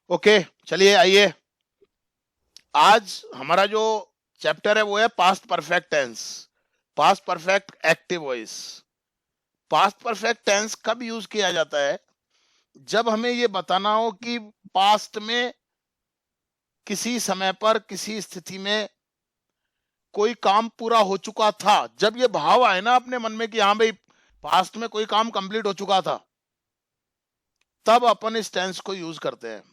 Okay, चलिए आइए। आज हमारा जो चैप्टर है वो है past perfect tense, past perfect active voice. Past perfect tense कब यूज किया जाता है? जब हमें ये बताना हो कि पास्ट में किसी समय पर किसी स्थिति में कोई काम पूरा हो चुका था। जब ये भाव आए ना अपने मन में कि हाँ भाई पास्ट में कोई काम कंप्लीट हो चुका था, तब अपन इस टेंस को यूज करते हैं।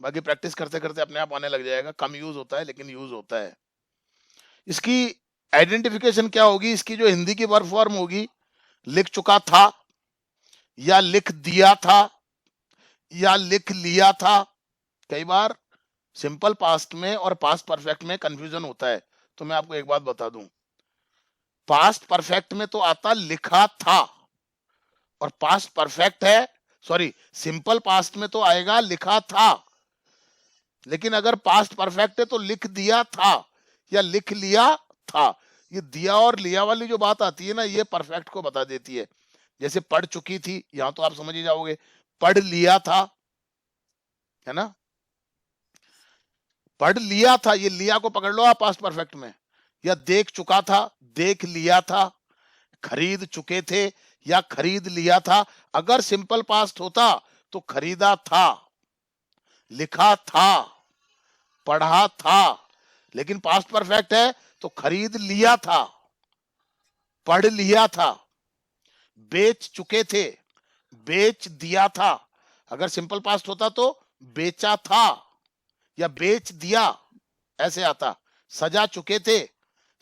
बाकी प्रैक्टिस करते करते अपने आप आने लग जाएगा। कम यूज होता है लेकिन यूज होता है। इसकी आइडेंटिफिकेशन क्या होगी? इसकी जो हिंदी की वर्ब फॉर्म होगी, लिख चुका था या लिख दिया था या लिख लिया था। कई बार सिंपल पास्ट में और पास्ट परफेक्ट में कंफ्यूजन होता है। तो मैं आपको एक बात बता दूं, पास्ट परफेक्ट में तो आता लिखा था, और पास्ट परफेक्ट है, सॉरी सिंपल पास्ट में तो आएगा लिखा था। लेकिन अगर पास्ट परफेक्ट है तो लिख दिया था या लिख लिया था। ये दिया और लिया वाली जो बात आती है ना, ये परफेक्ट को बता देती है। जैसे पढ़ चुकी थी, यहां तो आप समझ ही जाओगे पढ़ लिया था, है ना। पढ़ लिया था, ये लिया को पकड़ लो आप पास्ट परफेक्ट में। या देख चुका था, देख लिया था। खरीद चुके थे या खरीद लिया था। अगर सिंपल पास्ट होता तो खरीदा था, लिखा था, पढ़ा था। लेकिन पास्ट परफेक्ट है तो खरीद लिया था, पढ़ लिया था, बेच चुके थे, बेच दिया था। अगर सिंपल पास्ट होता तो बेचा था या बेच दिया, ऐसे आता। सजा चुके थे,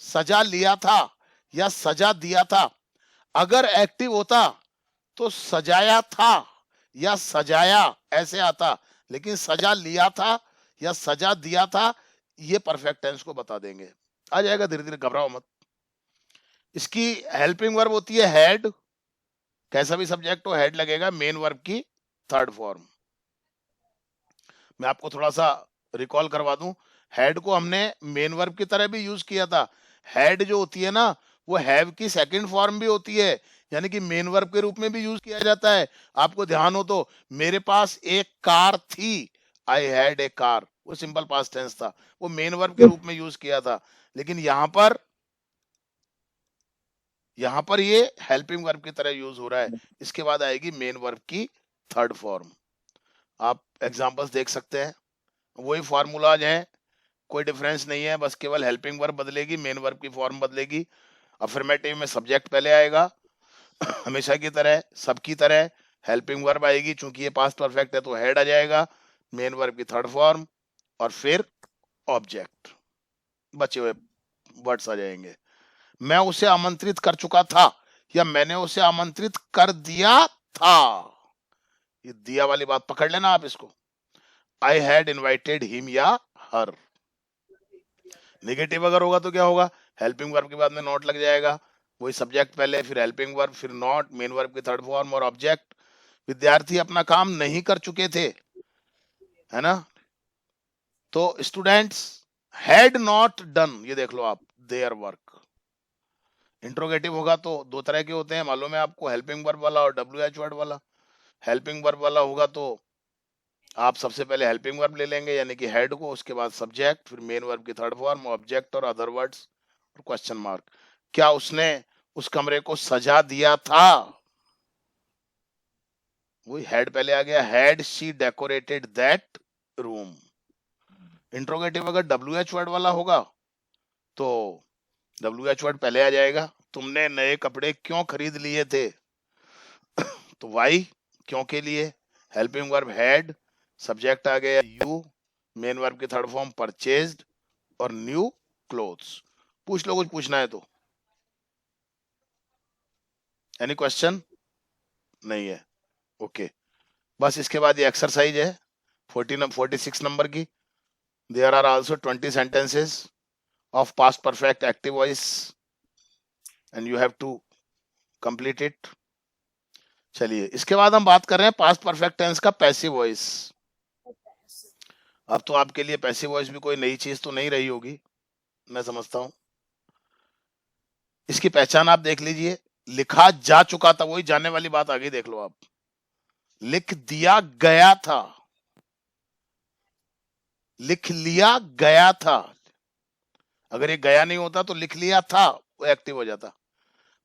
सजा लिया था या सजा दिया था। अगर एक्टिव होता तो सजाया था या सजाया, ऐसे आता। लेकिन सजा लिया था या सजा दिया था, ये परफेक्ट टेंस को बता देंगे। आ जाएगा धीरे धीरे, घबराओ मत। इसकी हेल्पिंग वर्ब होती है हैड। कैसा भी सब्जेक्ट हो हैड लगेगा। मेन वर्ब की थर्ड फॉर्म। मैं आपको थोड़ा सा रिकॉल करवा दूं, हैड को हमने मेन वर्ब की तरह भी यूज किया था। हैड जो होती है ना, वो हैव की सेकंड फॉर्म भी होती है, यानी कि मेन वर्ब के रूप में भी यूज किया जाता है। आपको ध्यान हो तो, मेरे पास एक कार थी, आई हैड ए कार, वो सिंपल पास्ट टेंस था, वो मेन वर्ब के रूप में यूज किया था। लेकिन यहां पर ये हेल्पिंग वर्ब की तरह यूज हो रहा है। इसके बाद आएगी मेन वर्ब की थर्ड फॉर्म। आप एग्जांपल्स देख सकते हैं, वही फॉर्मूलाज हैं, कोई डिफरेंस नहीं है, बस केवल हेल्पिंग वर्ब बदलेगी, मेन वर्ब की फॉर्म बदलेगी। अफर्मेटिव में सब्जेक्ट पहले आएगा हमेशा की तरह, सबकी तरह। हेल्पिंग वर्ब आएगी, चूंकि ये पास्ट परफेक्ट है तो हेड आ जाएगा, मेन वर्ब की थर्ड फॉर्म, और फिर ऑब्जेक्ट, बचे हुए वर्ड्स आ जाएंगे। मैं उसे आमंत्रित कर चुका था या मैंने उसे आमंत्रित कर दिया था। ये दिया वाली बात पकड़ लेना आप इसको। आई हैड इनवाइटेड हिम या हर। नेगेटिव अगर होगा तो क्या होगा? हेल्पिंग वर्ब के बाद में नॉट लग जाएगा, वही सब्जेक्ट पहले, फिर हेल्पिंग वर्ब, फिर नॉट, मेन वर्ब की थर्ड फॉर्म और ऑब्जेक्ट। विद्यार्थी अपना काम नहीं कर चुके थे, है ना। तो स्टूडेंट्स हैड नॉट डन, ये देख लो आप, देयर वर्क। इंट्रोगेटिव होगा तो दो तरह के होते हैं, मालूम है आपको, हेल्पिंग वर्ब वाला और डब्ल्यू एच वर्ड वाला। हेल्पिंग वर्ब वाला होगा तो आप सबसे पहले हेल्पिंग वर्ब ले लेंगे, यानी कि हेड को, उसके बाद सब्जेक्ट, फिर मेन वर्ब की थर्ड फॉर्म, ऑब्जेक्ट और अदर वर्ड्स और क्वेश्चन मार्क। क्या उसने उस कमरे को सजा दिया था? वही हेड पहले आ गया, had she decorated that room. Interrogative अगर डब्ल्यू एच वर्ड वाला होगा तो डब्ल्यू एच वर्ड पहले आ जाएगा। तुमने नए कपड़े क्यों खरीद लिए थे? तो वाई, क्यों के लिए। हेल्पिंग वर्ब हैड, सब्जेक्ट आ गया यू, मेन वर्ब की थर्ड फॉर्म परचेज्ड और न्यू क्लोथ्स। पूछ लो कुछ पूछना है तो। Any question? नहीं है, ओके। बस इसके बाद ये एक्सरसाइज है 46 नंबर की। There are also 20 sentences of past perfect active voice and you have to complete it. चलिए, इसके बाद हम बात कर रहे हैं पास्ट परफेक्ट टेंस का पैसिव वॉइस। अब तो आपके लिए पैसिव वॉइस भी कोई नई चीज तो नहीं रही होगी, मैं समझता हूं। इसकी पहचान आप देख लीजिए, लिखा जा चुका था, वही जाने वाली बात आगे देख लो आप। लिख दिया गया था, लिख लिया गया था, अगर ये गया नहीं होता तो लिख लिया था वो एक्टिव हो जाता।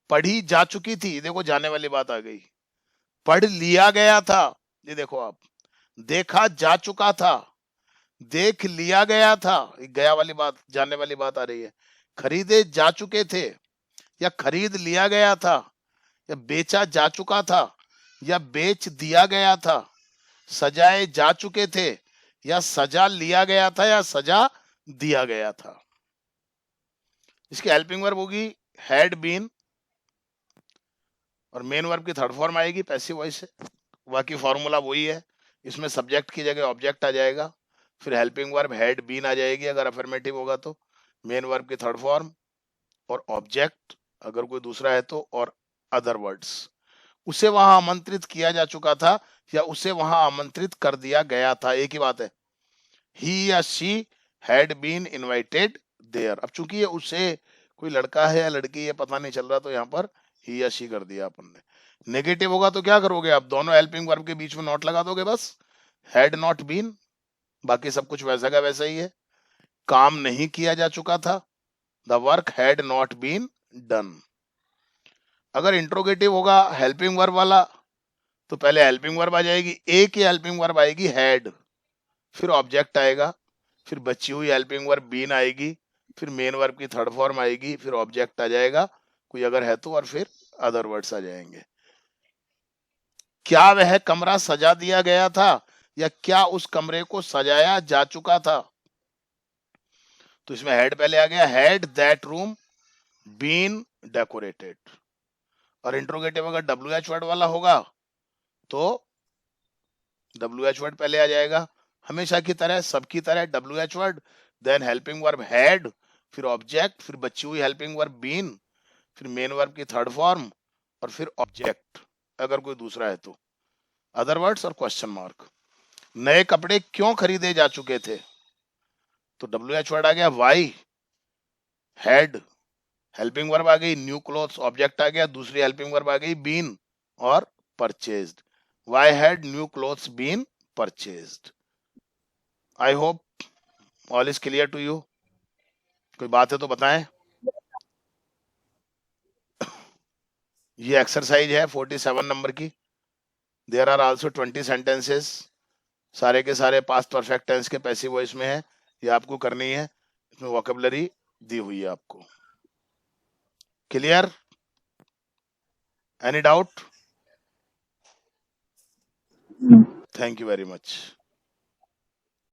पढ़ी जा चुकी थी, देखो जाने वाली बात आ गई। पढ़ लिया गया था, ये देखो आप। देखा जा चुका था, देख लिया गया था, गया वाली बात जाने वाली बात आ रही है। खरीदे जा चुके थे या खरीद लिया गया था, या बेचा जा चुका था या बेच दिया गया था। सजाए जा चुके थे या सजा लिया गया था या सजा दिया गया था। इसकी हेल्पिंग वर्ब होगी हैड बीन, और मेन वर्ब की थर्ड फॉर्म आएगी पैसिव वॉइस से। बाकी फॉर्मूला वही है, इसमें सब्जेक्ट की जगह ऑब्जेक्ट आ जाएगा, फिर हेल्पिंग वर्ब हैड बीन आ जाएगी अगर अफर्मेटिव होगा तो, मेन वर्ब की थर्ड फॉर्म और ऑब्जेक्ट अगर कोई दूसरा है तो, और अदर वर्ड्स। उसे वहां आमंत्रित किया जा चुका था या उसे वहां आमंत्रित कर दिया गया था, एक ही बात है। ही या she had been invited there. अब चूंकि ये उसे कोई लड़का है या लड़की है पता नहीं चल रहा, तो यहाँ पर ही या शी कर दिया अपन ने। नेगेटिव होगा तो क्या करोगे आप, दोनों हेल्पिंग वर्ब के बीच में नॉट लगा दोगे बस, हैड नॉट बीन, बाकी सब कुछ वैसा का वैसा ही है। काम नहीं किया जा चुका था, the work had not been done. अगर इंट्रोगेटिव होगा हेल्पिंग वर्ब वाला तो पहले हेल्पिंग वर्ब आ जाएगी, एक ही हेल्पिंग वर्ब आएगी हैड, फिर ऑब्जेक्ट आएगा, फिर बची हुई हेल्पिंग वर्ब बीन आएगी, फिर मेन वर्ब की थर्ड फॉर्म आएगी, फिर ऑब्जेक्ट आ जाएगा कोई अगर है तो, और फिर अदर वर्ड्स आ जाएंगे। क्या वह कमरा सजा दिया गया था या क्या उस कमरे को सजाया जा चुका था। तो इसमें हेड पहले आ गया, had that room been decorated. और इंट्रोगेटिव अगर डब्ल्यू एच वर्ड वाला होगा तो डब्ल्यू एच वर्ड पहले आ जाएगा, हमेशा की तरह सबकी तरह W H word, then helping verb had, फिर ऑब्जेक्ट, फिर बची हुई हेल्पिंग वर्ब बीन, फिर मेन वर्ब की थर्ड फॉर्म, और फिर ऑब्जेक्ट अगर कोई दूसरा है तो, अदर वर्ड्स और क्वेश्चन मार्क। नए कपड़े क्यों खरीदे जा चुके थे, तो डब्ल्यू एच वर्ड आ गया वाई, हैड हेल्पिंग वर्ब आ गई न्यू क्लोथ्स, ऑब्जेक्ट आ गया, दूसरी हेल्पिंग वर्ब आ गई बीन, और purchased, why had new clothes been purchased. I hope all is clear to you. कोई बात है तो बताएं। ये एक्सरसाइज है 47 नंबर की। देयर आर आल्सो 20 सेंटेंसेस, सारे के सारे पास्ट परफेक्ट टेंस के पैसिव वॉइस में है, ये आपको करनी है, इसमें वोकैबुलरी दी हुई है आपको। Clear, any doubt? Thank you very much.